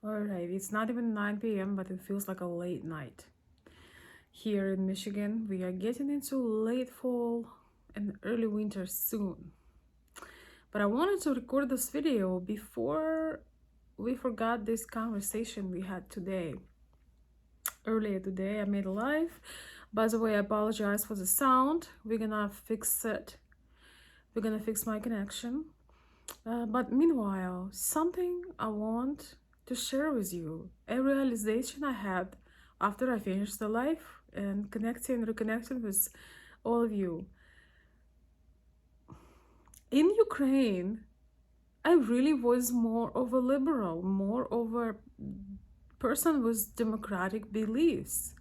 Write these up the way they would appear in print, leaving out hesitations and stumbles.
Alright, it's not even 9 p.m., but it feels like a late night. Here in Michigan, we are getting into late fall and early winter soon. But I wanted to record this video before we forgot this conversation we had today. Earlier today, I made a live. By the way, I apologize for the sound. We're gonna fix it. We're gonna fix my connection. But meanwhile, something I want to share with you, a realization I had after I finished the life and reconnecting with all of you. In Ukraine, I really was more of a liberal, more of a person with democratic beliefs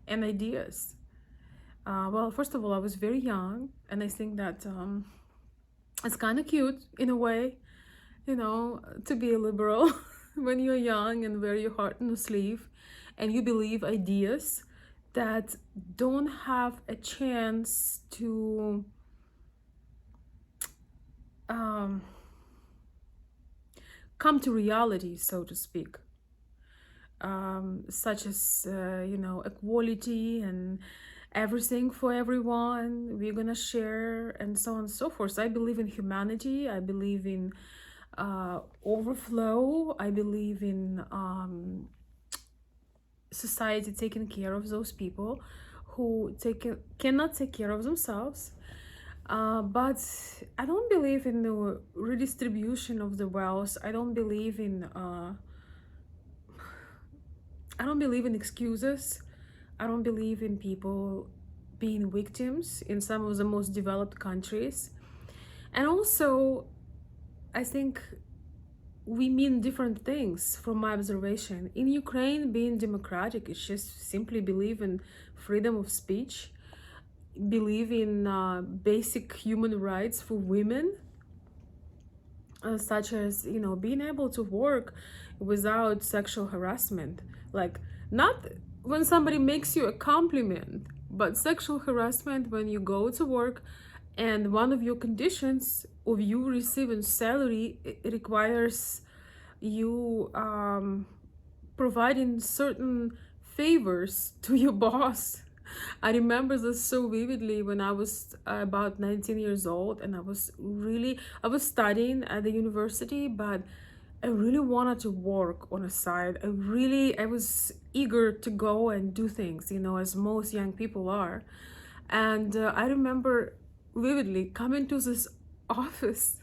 and ideas. Well, first of all, I was very young, and I think that it's kind of cute in a way, to be a liberal when you're young and wear your heart on your sleeve and you believe ideas that don't have a chance to come to reality, so to speak, such as, equality and everything for everyone, we're gonna share, and so on and so forth. So I believe in humanity, I believe in overflow, I believe in society taking care of those people who cannot take care of themselves. But I don't believe in the redistribution of the wealth. I don't believe in excuses. I don't believe in people being victims in some of the most developed countries. And also, I think we mean different things from my observation. In Ukraine, being democratic is just simply believe in freedom of speech, believe in basic human rights for women, such as, being able to work without sexual harassment. Like, not when somebody makes you a compliment, but sexual harassment when you go to work and one of your conditions of you receiving salary requires you providing certain favors to your boss. I remember this so vividly when I was about 19 years old, and I was studying at the university, but I really wanted to work on a side. I was eager to go and do things, as most young people are. And I remember vividly coming to this office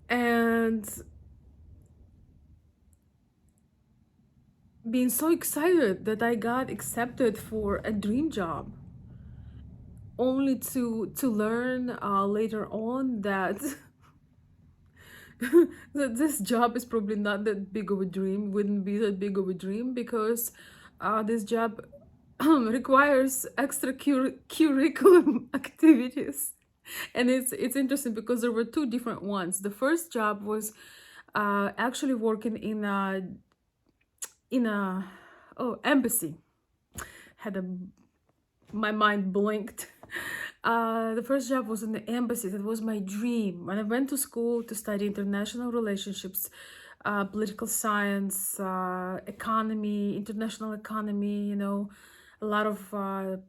and being so excited that I got accepted for a dream job, only to learn later on that that this job is probably not that big of a dream, wouldn't be that big of a dream, because this job requires extra curriculum activities. And it's interesting because there were two different ones. The first job was actually working in a embassy. Had a My mind blinked. The first job was in the embassy. That was my dream. When I went to school to study international relationships, political science, economy, international economy, a lot of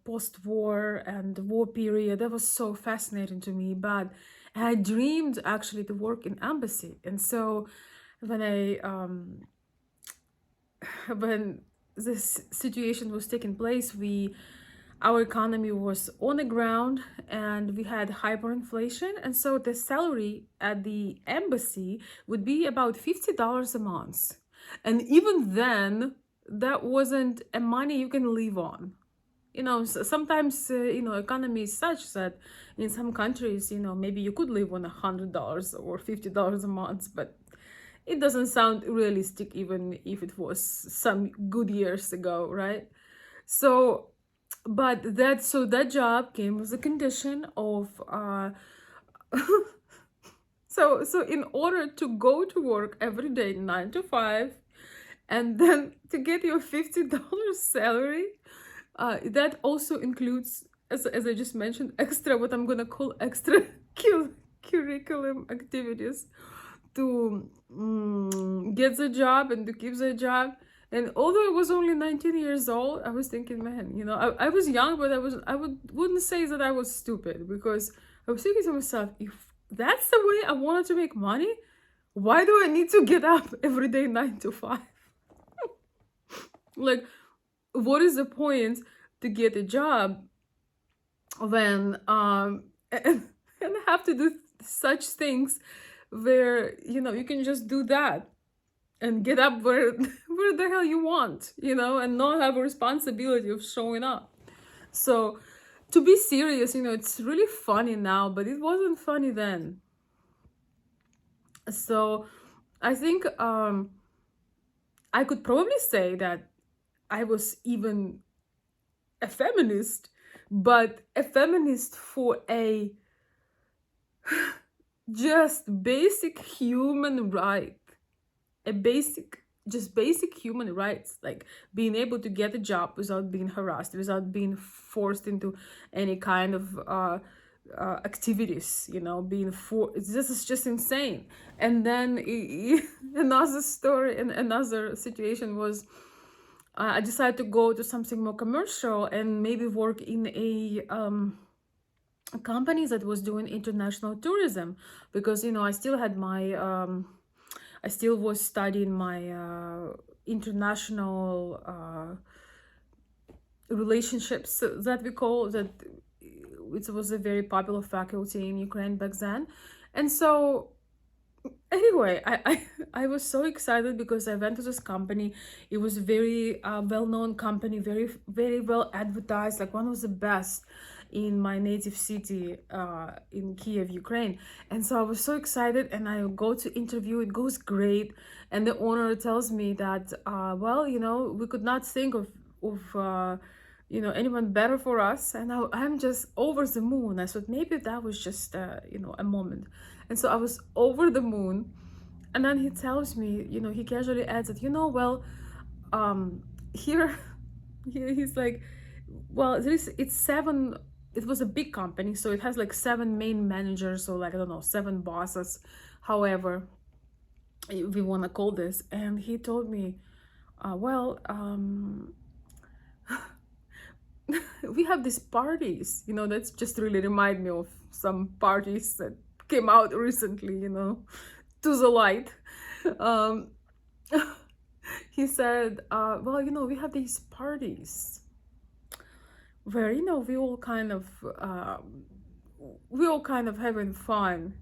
post-war and war period. That was so fascinating to me. But I dreamed actually to work in embassy. And so when when this situation was taking place, our economy was on the ground and we had hyperinflation, and so the salary at the embassy would be about $50 a month. And even then, that wasn't a money you can live on. Sometimes economy is such that in some countries, maybe you could live on $100 or $50 a month, but it doesn't sound realistic even if it was some good years ago, right? So that job came with a condition of so in order to go to work every day 9 to 5, and then to get your $50 salary, that also includes, as I just mentioned, extra, what I'm gonna call extra curriculum activities to get the job and to keep the job. And although I was only 19 years old, I was thinking, man, I was young, but wouldn't say that I was stupid, because I was thinking to myself, if that's the way I wanted to make money, why do I need to get up every day 9 to 5? Like, what is the point to get a job when and have to do such things where you can just do that and get up where the hell you want, and not have a responsibility of showing up. So, to be serious, it's really funny now, but it wasn't funny then. So I think I could probably say that I was even a feminist, but a feminist for a just basic human right, a basic human rights, like being able to get a job without being harassed, without being forced into any kind of activities, being this is just insane. And then another story and another situation was, I decided to go to something more commercial and maybe work in a company that was doing international tourism, because I still had my I still was studying my international relationships, that we call that. It was a very popular faculty in Ukraine back then. And so anyway, I was so excited because I went to this company. It was a very well-known company, very, very well advertised, like one of the best in my native city, in Kiev, Ukraine. And so I was so excited, and I go to interview. It goes great, and the owner tells me that, well, we could not think of anyone better for us. And I'm just over the moon. I thought maybe that was just a moment. And so I was over the moon. And then he tells me, he casually adds that, well, here, he's like, well, it was a big company, so it has like 7 main managers, or like, I don't know, 7 bosses, however we want to call this. And he told me, well, we have these parties, that's just really remind me of some parties that came out recently, to the light. um, he said, well, we have these parties where we all kind of having fun.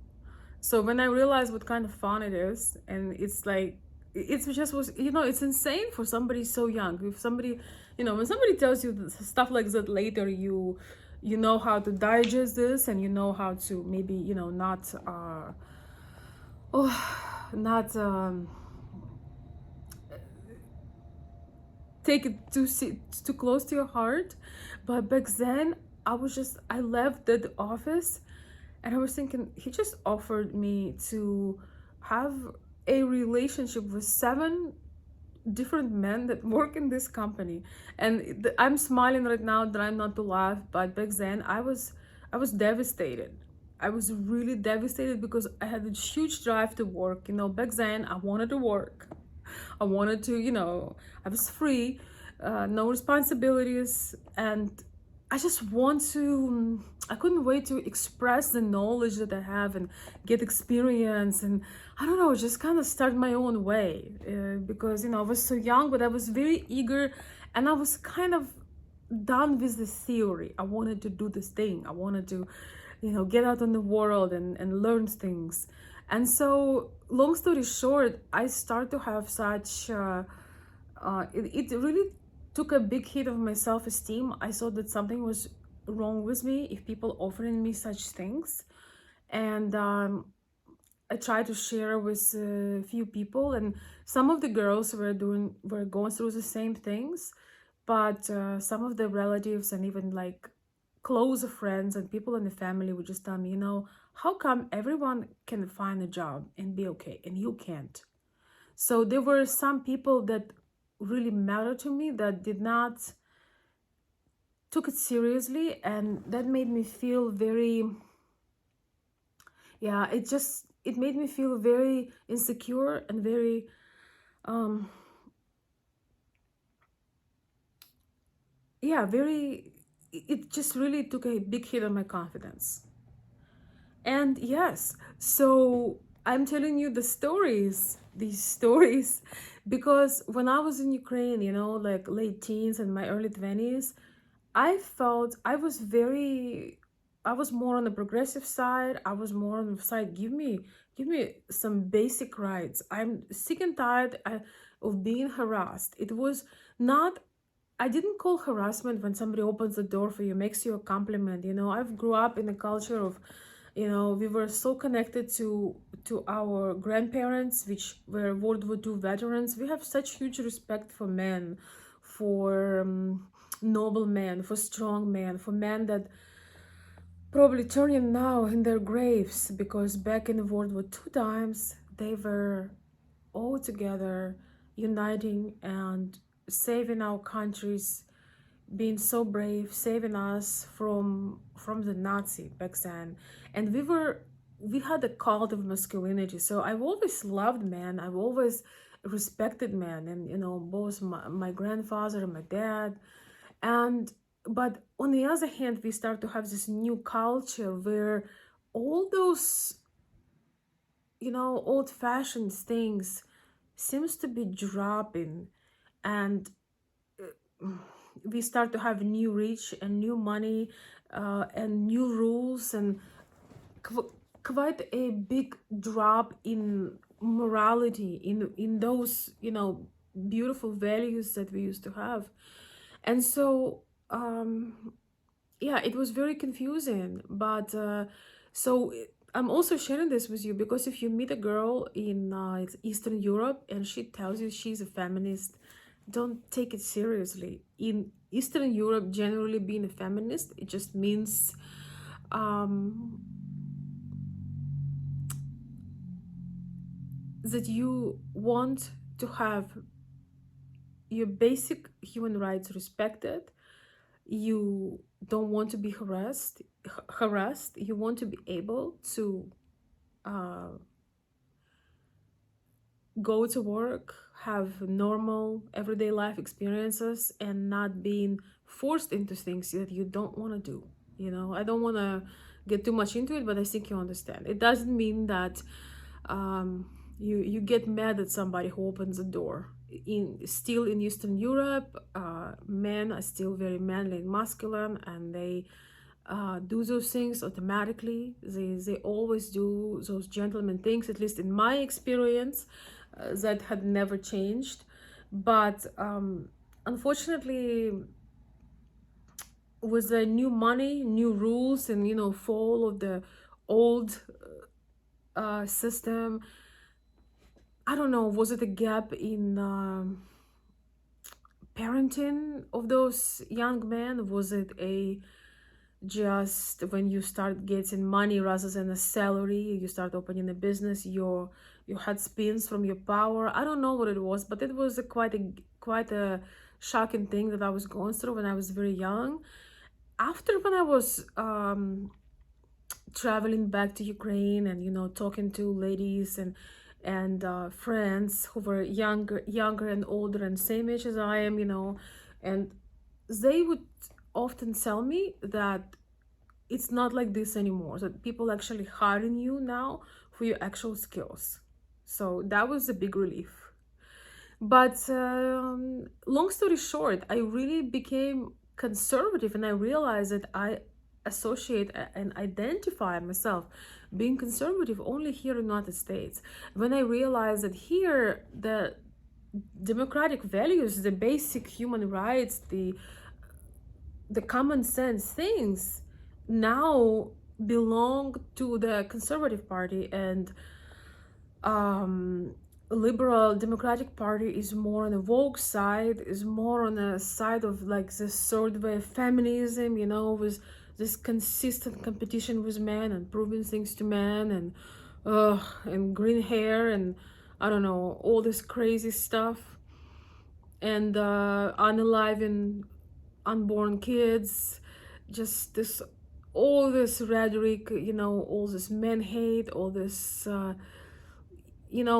So when I realized what kind of fun it is, and it's like, it's just was, it's insane for somebody so young. If somebody, when somebody tells you stuff like that later, you know how to digest this, and you know how to maybe, not not take it too close to your heart. But back then, I left the office, and I was thinking, he just offered me to have a relationship with 7 different men that work in this company. And I'm smiling right now, trying not to laugh, but back then I was devastated. I was really devastated because I had a huge drive to work. Back then I wanted to work. I wanted to, I was free, no responsibilities, and I just I couldn't wait to express the knowledge that I have and get experience, and I don't know, just kind of start my own way, because, I was so young, but I was very eager, and I was kind of done with the theory. I wanted to do this thing. I wanted to, get out in the world and learn things. And so, long story short, I start to have such, it really took a big hit of my self-esteem. I thought that something was wrong with me if people offering me such things. And I tried to share with a few people, and some of the girls were going through the same things, but some of the relatives and even like close friends and people in the family would just tell me, how come everyone can find a job and be okay and you can't? So there were some people that really mattered to me that did not took it seriously, and that made me feel very, yeah, it just it made me feel very insecure and very um yeah, very, it just really took a big hit on my confidence. And yes, so I'm telling you the stories, these stories, because when I was in Ukraine, like late teens and my early 20s, I felt I was more on the progressive side. I was more on the side, give me some basic rights. I'm sick and tired of being harassed. It was not, I didn't call harassment when somebody opens the door for you, makes you a compliment. I've grew up in a culture of, we were so connected to our grandparents, which were World War II veterans. We have such huge respect for men, for noble men, for strong men, for men that probably turning now in their graves, because back in the World War II times they were all together, uniting and saving our countries, being so brave, saving us from the Nazi back then. And we had a cult of masculinity. So I've always loved men. I've always respected men, and both my grandfather and my dad. And but on the other hand, we start to have this new culture where all those old-fashioned things seems to be dropping, and we start to have new rich and new money, and new rules, and quite a big drop in morality, in those beautiful values that we used to have. And so yeah, it was very confusing. But so I'm also sharing this with you because if you meet a girl in Eastern Europe and she tells you she's a feminist, don't take it seriously. In Eastern Europe, generally being a feminist, it just means um, that you want to have your basic human rights respected. You don't want to be harassed. You want to be able to uh, go to work, have normal everyday life experiences, and not being forced into things that you don't want to do. I don't want to get too much into it, but I think you understand. It doesn't mean that you get mad at somebody who opens a door. In Eastern Europe, men are still very manly and masculine, and they do those things automatically. They always do those gentleman things, at least in my experience, that had never changed. But unfortunately, with the new money, new rules, and fall of the old system, I don't know, was it a gap in parenting of those young men? Was it a just when you start getting money rather than a salary, you start opening a business, your head spins from your power? I don't know what it was, but it was quite a shocking thing that I was going through when I was very young. After, when I was traveling back to Ukraine and talking to ladies and friends who were younger and older and same age as I am, and they would often tell me that it's not like this anymore, that people actually hiring you now for your actual skills. So that was a big relief. But long story short, I really became conservative, and I realized that I associate and identify myself being conservative only here in the United States. When I realized that here the democratic values, the basic human rights, the common sense things now belong to the Conservative Party, and um, liberal Democratic Party is more on the woke side, is more on the side of like this third wave feminism, with this consistent competition with men and proving things to men, and green hair, and I don't know, all this crazy stuff, and unaliving unborn kids, just this all this rhetoric, all this men hate, all this,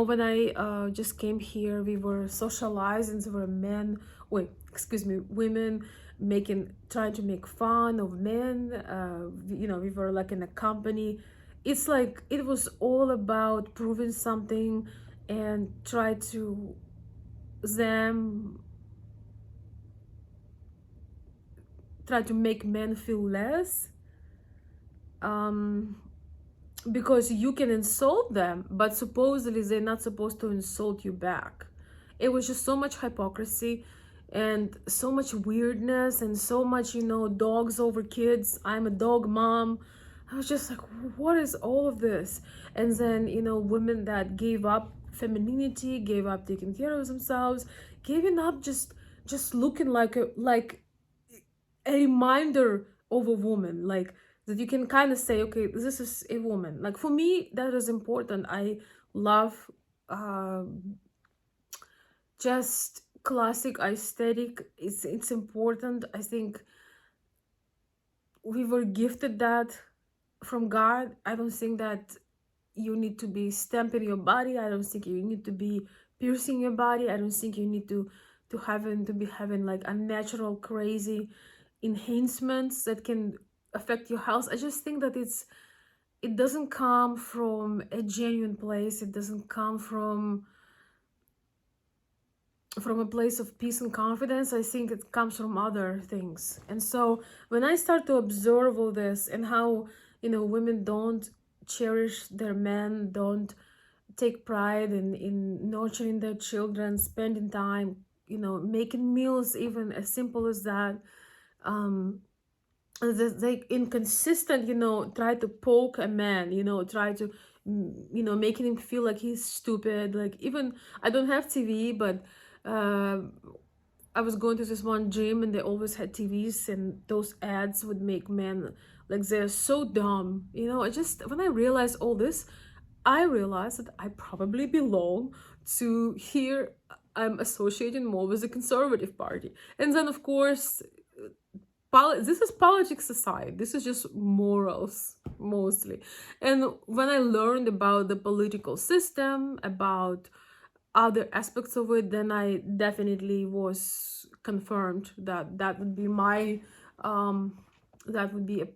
when I just came here, we were socialized, and there were men, wait, excuse me, women trying to make fun of men. We were like in a company. It's like it was all about proving something and them try to make men feel less. Um, because you can insult them, but supposedly they're not supposed to insult you back. It was just so much hypocrisy and so much weirdness and so much, dogs over kids. I'm a dog mom. I was just like, what is all of this? And then, women that gave up femininity, gave up taking care of themselves, giving up just looking like a reminder of a woman, like that you can kind of say, okay, this is a woman. Like for me, that is important. I love uh, just classic aesthetic. It's important. I think we were gifted that from God. I don't think that you need to be stamping your body. I don't think you need to be piercing your body. I don't think you need to be having like unnatural crazy enhancements that can affect your health. I just think that it doesn't come from a genuine place. It doesn't come from a place of peace and confidence. I think it comes from other things. And so when I start to observe all this and how, women don't cherish their men, don't take pride in nurturing their children, spending time, making meals, even as simple as that. Um, they inconsistent, try to poke a man, try to, making him feel like he's stupid. Like even I don't have TV, but uh, I was going to this one gym and they always had TVs, and those ads would make men like they're so dumb. I just, when I realized all this, I realized that I probably belong to here. I'm associating more with the conservative party. And then of course, this is politics aside, this is just morals mostly. And when I learned about the political system, about other aspects of it, then I definitely was confirmed that that would be my um that would be a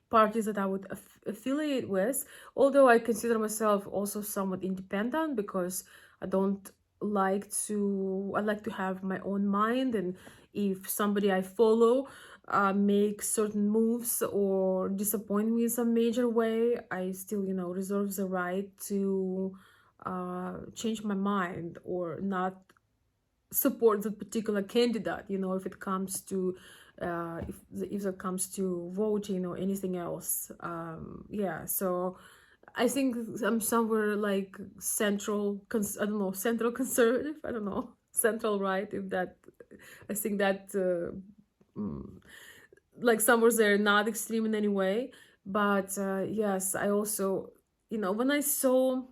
parties that I would affiliate with. Although I consider myself also somewhat independent, because I don't I like to have my own mind, and if somebody I follow makes certain moves or disappoint me in some major way, I still, reserve the right to change my mind or not support that particular candidate, if it comes to if it comes to voting or anything else. Yeah, so I think I'm somewhere like I don't know, central conservative, I don't know, central right, if that, I think that mm, like somewhere there, not extreme in any way. But yes, I also, when I saw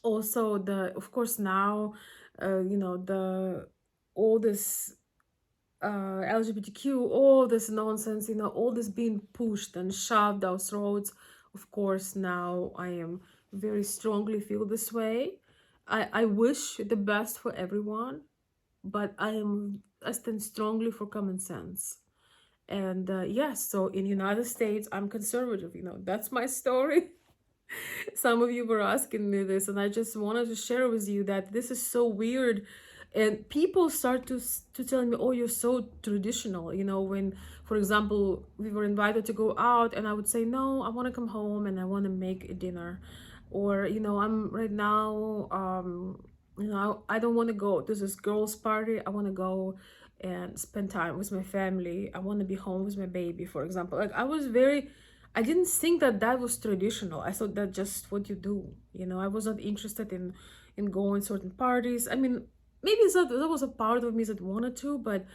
also the, of course now, the all this LGBTQ, all this nonsense, all this being pushed and shoved down throats. Of course, now I am very strongly feel this way. I wish the best for everyone, but I stand strongly for common sense. And yes, so in United States, I'm conservative. That's my story. Some of you were asking me this, and I just wanted to share with you that this is so weird. And people start to tell me, oh, you're so traditional. When, for example, we were invited to go out, and I would say, no, I want to come home and I want to make a dinner. Or, I'm right now, I don't want to go to this girls' party. I want to go and spend time with my family. I want to be home with my baby, for example. Like I didn't think that that was traditional. I thought that just what you do. I was not interested in going certain parties. I mean, maybe that was a part of me that wanted to, but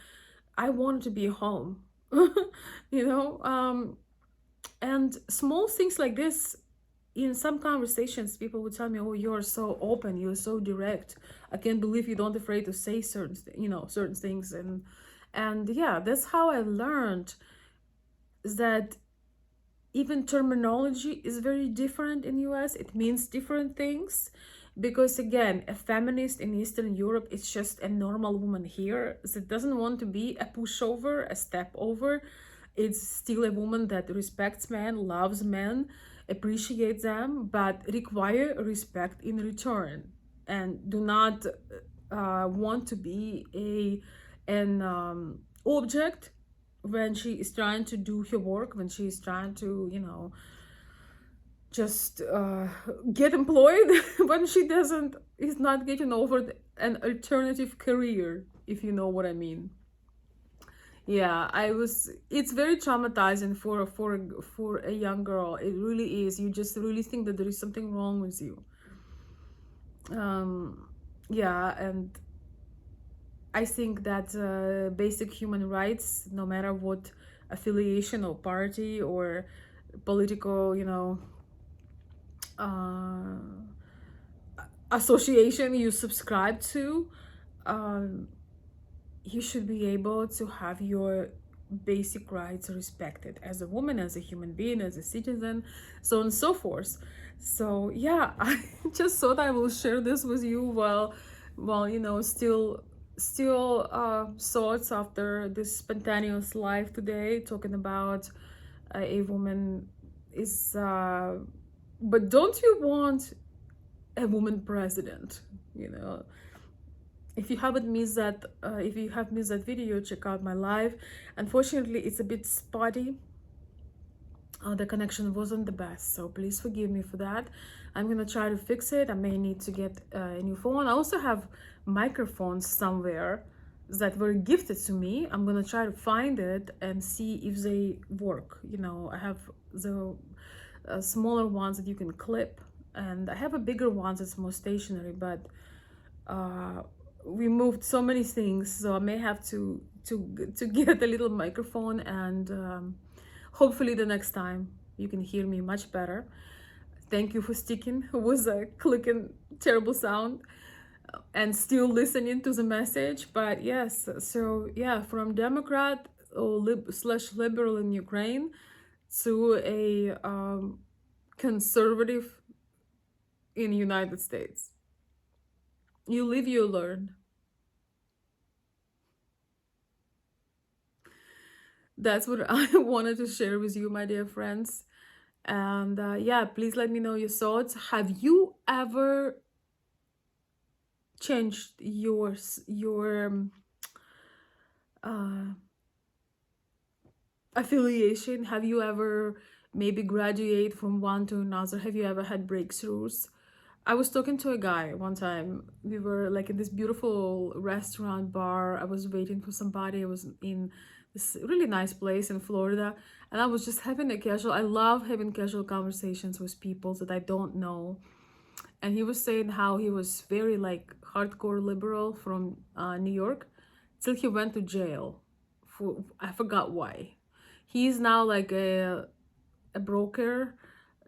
I wanted to be home. you know, um, and small things like this. In some conversations, people would tell me, "Oh, you're so open. You're so direct. I can't believe you don't afraid to say certain things." And yeah, that's how I learned that even terminology is very different in US. It means different things because again, a feminist in Eastern Europe is just a normal woman here that doesn't want to be a pushover, a step over. It's still a woman that respects men, loves men, appreciates them, but require respect in return, and do not want to be an object when she is trying to do her work, when she is trying to, just get employed, when she doesn't, is not getting over an alternative career, if you know what I mean. Yeah, it's very traumatizing for a young girl. It really is. You just really think that there is something wrong with you. Um, yeah, and I think that basic human rights, no matter what affiliation or party or political, uh, association you subscribe to, um, you should be able to have your basic rights respected as a woman, as a human being, as a citizen, so on and so forth. So yeah, I just thought I will share this with you while still thoughts after this spontaneous life today, talking about a woman is but don't you want a woman president, you know? If you haven't missed that, if you have missed that video, check out my live. Unfortunately, it's a bit spotty. The connection wasn't the best, so please forgive me for that. I'm gonna try to fix it. I may need to get a new phone. I also have microphones somewhere that were gifted to me. I'm gonna try to find it and see if they work. I have the smaller ones that you can clip, and I have a bigger ones that's more stationary, but uh, we moved so many things, so I may have to get a little microphone, and hopefully the next time you can hear me much better. Thank you for sticking with a clicking terrible sound and still listening to the message. But yes, so yeah, from Democrat or slash liberal in Ukraine to a conservative in the United States. You live, you learn. That's what I wanted to share with you, my dear friends. And yeah, please let me know your thoughts. Have you ever changed your uh, affiliation? Have you ever maybe graduate from one to another? Have you ever had breakthroughs? I was talking to a guy one time. We were like in this beautiful restaurant bar. I was waiting for somebody. I was in this really nice place in Florida, and I was just having a casual. I love having casual conversations with people that I don't know. And he was saying how he was very like hardcore liberal from New York, till he went to jail for I forgot why. He's now like a broker,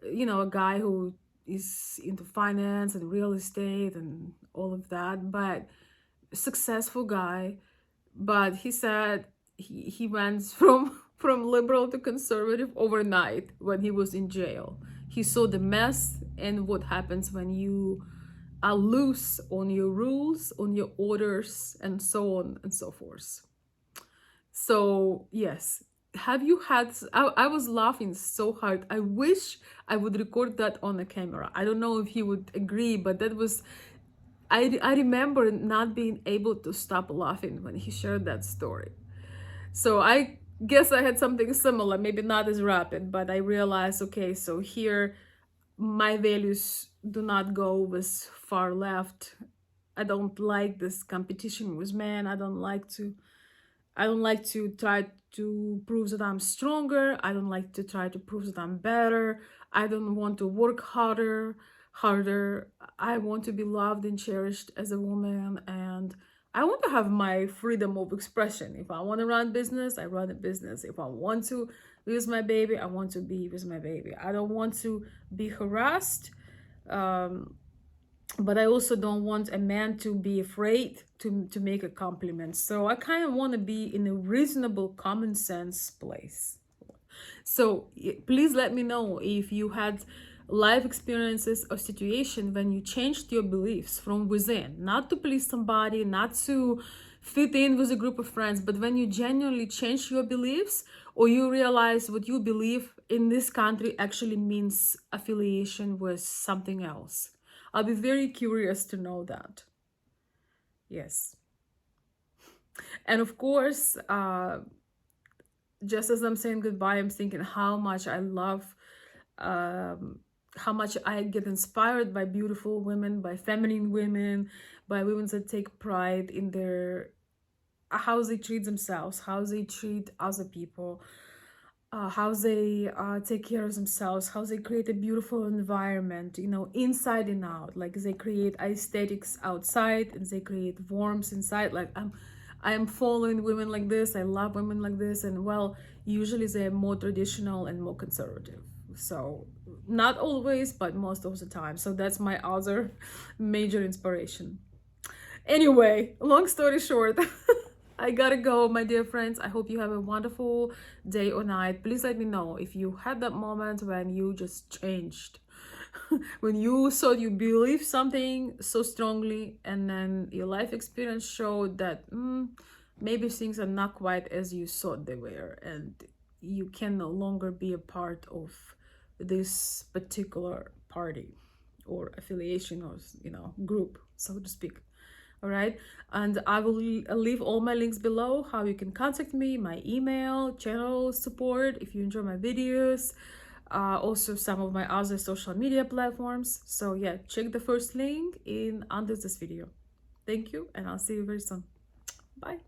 a guy who is into finance and real estate and all of that, but successful guy. But he said he went from from liberal to conservative overnight when he was in jail. He saw the mess and what happens when you are loose on your rules, on your orders, and so on and so forth. So yes, have you had? I was laughing so hard. I wish I would record that on the camera. I don't know if he would agree, but that was. I remember not being able to stop laughing when he shared that story. So I guess I had something similar, maybe not as rapid, but I realized, okay, so here my values do not go with far left. I don't like this competition with men. I don't like to try to prove that I'm stronger. I don't like to try to prove that I'm better. I don't want to work harder. I want to be loved and cherished as a woman, and I want to have my freedom of expression. If I want to run business, I run a business. If I want to be with my baby, I want to be with my baby. I don't want to be harassed. Um, but I also don't want a man to be afraid to make a compliment. So I kind of want to be in a reasonable common sense place. So please let me know if you had life experiences or situation when you changed your beliefs from within, not to please somebody, not to fit in with a group of friends, but when you genuinely change your beliefs, or you realize what you believe in this country actually means affiliation with something else. I'll be very curious to know that. Yes. And of course, just as I'm saying goodbye, I'm thinking how much I love, um, how much I get inspired by beautiful women, by feminine women, by women that take pride in their how they treat themselves, how they treat other people, how they take care of themselves, how they create a beautiful environment, you know, inside and out. Like they create aesthetics outside and they create warmth inside. Like I'm following women like this. I love women like this. And well, usually they're more traditional and more conservative. So not always, but most of the time. So that's my other major inspiration. Anyway, long story short, I gotta go, my dear friends. I hope you have a wonderful day or night. Please let me know if you had that moment when you just changed. When you thought you believed something so strongly, and then your life experience showed that maybe things are not quite as you thought they were, and you can no longer be a part of this particular party or affiliation or group, so to speak. All right, and I will leave all my links below, how you can contact me, my email, channel support if you enjoy my videos, also some of my other social media platforms. So yeah, check the first link in under this video. Thank you, and I'll see you very soon. Bye.